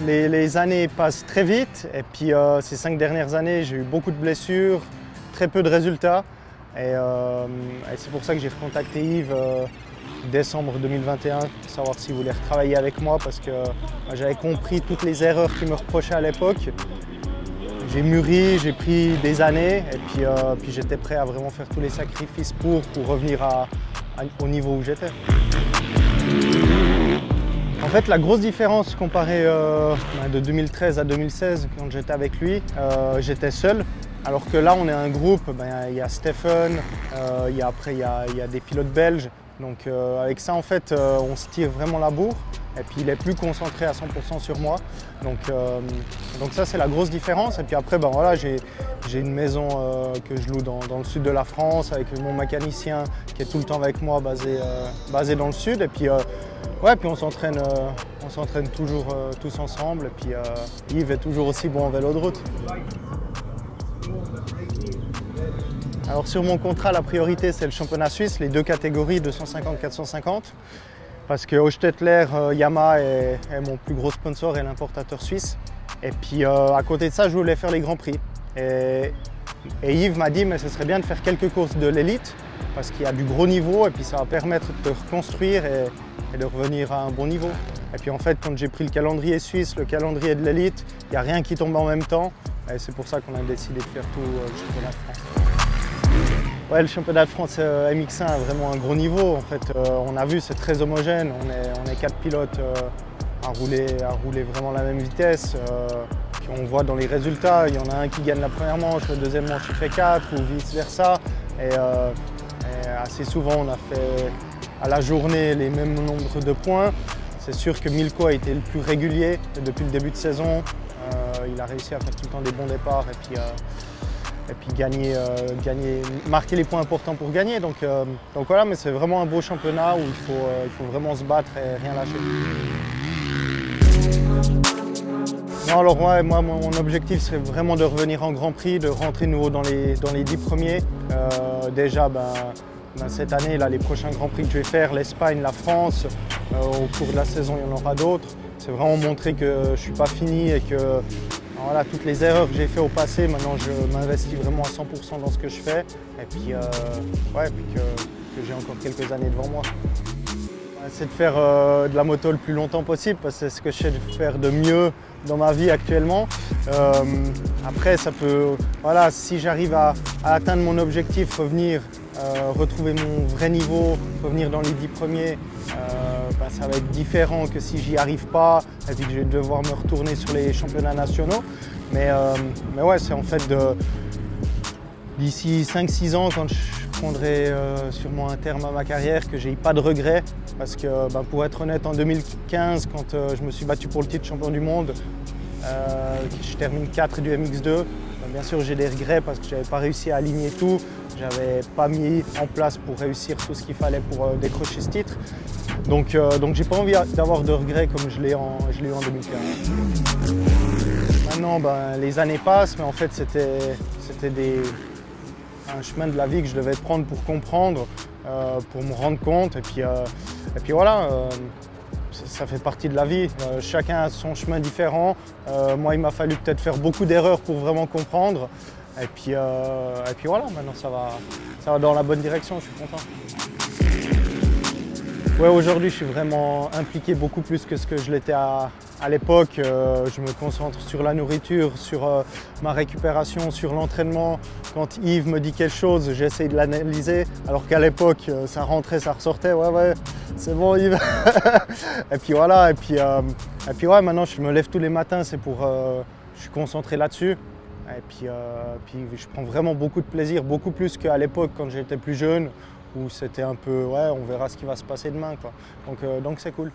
les années passent très vite et puis ces 5 dernières années, j'ai eu beaucoup de blessures, très peu de résultats. Et c'est pour ça que j'ai contacté Yves décembre 2021 pour savoir s'il voulait retravailler avec moi parce que j'avais compris toutes les erreurs qu'il me reprochait à l'époque. J'ai mûri, j'ai pris des années et puis j'étais prêt à vraiment faire tous les sacrifices pour revenir au niveau où j'étais. En fait, la grosse différence comparée de 2013 à 2016, quand j'étais avec lui, j'étais seul. Alors que là, on est un groupe, il y a Stephen, après il y a des pilotes belges. Donc avec ça, en fait, on se tire vraiment la bourre. Et puis il est plus concentré à 100% sur moi. Donc ça, c'est la grosse différence. Et puis après, voilà, j'ai une maison que je loue dans le sud de la France avec mon mécanicien qui est tout le temps avec moi, basé dans le sud. Et puis, puis on s'entraîne toujours tous ensemble. Et puis Yves est toujours aussi bon en vélo de route. Alors sur mon contrat, la priorité c'est le championnat suisse, les 2 catégories 250-450. Parce que Hochstetler, Yamaha est mon plus gros sponsor et l'importateur suisse. Et puis à côté de ça, je voulais faire les grands prix. Et Yves m'a dit mais ce serait bien de faire quelques courses de l'élite parce qu'il y a du gros niveau et puis ça va permettre de reconstruire et de revenir à un bon niveau. Et puis en fait, quand j'ai pris le calendrier suisse, le calendrier de l'élite, il n'y a rien qui tombe en même temps. Et c'est pour ça qu'on a décidé de faire tout le championnat de France. Ouais, le championnat de France MX1 a vraiment un gros niveau. En fait, on a vu, c'est très homogène. On est 4 pilotes à rouler vraiment la même vitesse. Puis on voit dans les résultats, il y en a un qui gagne la première manche, le deuxième manche il fait 4 ou vice versa. Et assez souvent, on a fait à la journée les mêmes nombres de points. C'est sûr que Milko a été le plus régulier depuis le début de saison. Il a réussi à faire tout le temps des bons départs et puis marquer les points importants pour gagner. Donc voilà, mais c'est vraiment un beau championnat où il faut vraiment se battre et rien lâcher. Non, alors moi, mon objectif serait vraiment de revenir en Grand Prix, de rentrer de nouveau dans les 10 premiers. Déjà, cette année, là, les prochains Grands Prix que je vais faire, l'Espagne, la France, au cours de la saison, il y en aura d'autres. C'est vraiment montrer que je ne suis pas fini et que voilà, toutes les erreurs que j'ai faites au passé, maintenant je m'investis vraiment à 100% dans ce que je fais et puis, que j'ai encore quelques années devant moi. C'est de faire de la moto le plus longtemps possible parce que c'est ce que je sais faire de mieux dans ma vie actuellement. Après, ça peut, voilà, si j'arrive à atteindre mon objectif, retrouver mon vrai niveau, revenir dans les 10 premiers, ça va être différent que si j'y arrive pas et puis que je vais devoir me retourner sur les championnats nationaux. Mais ouais, c'est en fait d'ici 5-6 ans, quand je prendrai sûrement un terme à ma carrière, que j'ai pas de regrets. Parce que pour être honnête, en 2015, quand je me suis battu pour le titre de champion du monde, je termine 4 du MX2. Bien sûr, j'ai des regrets parce que je n'avais pas réussi à aligner tout. Je n'avais pas mis en place pour réussir tout ce qu'il fallait pour décrocher ce titre. Donc j'ai pas envie d'avoir de regrets comme je l'ai eu en 2015. Maintenant, les années passent, mais en fait, c'était un chemin de la vie que je devais prendre pour comprendre, pour me rendre compte. Et puis voilà. Ça fait partie de la vie, chacun a son chemin différent. Moi, il m'a fallu peut-être faire beaucoup d'erreurs pour vraiment comprendre. Et puis voilà, maintenant ça va dans la bonne direction, je suis content. Ouais, aujourd'hui, je suis vraiment impliqué beaucoup plus que ce que je l'étais à l'époque. Je me concentre sur la nourriture, sur ma récupération, sur l'entraînement. Quand Yves me dit quelque chose, j'essaie de l'analyser. Alors qu'à l'époque, ça rentrait, ça ressortait. Ouais, c'est bon Yves. Et puis voilà, et puis ouais, maintenant je me lève tous les matins, je suis concentré là-dessus. Et puis je prends vraiment beaucoup de plaisir, beaucoup plus qu'à l'époque quand j'étais plus jeune, où c'était un peu, ouais, on verra ce qui va se passer demain, quoi. Donc c'est cool.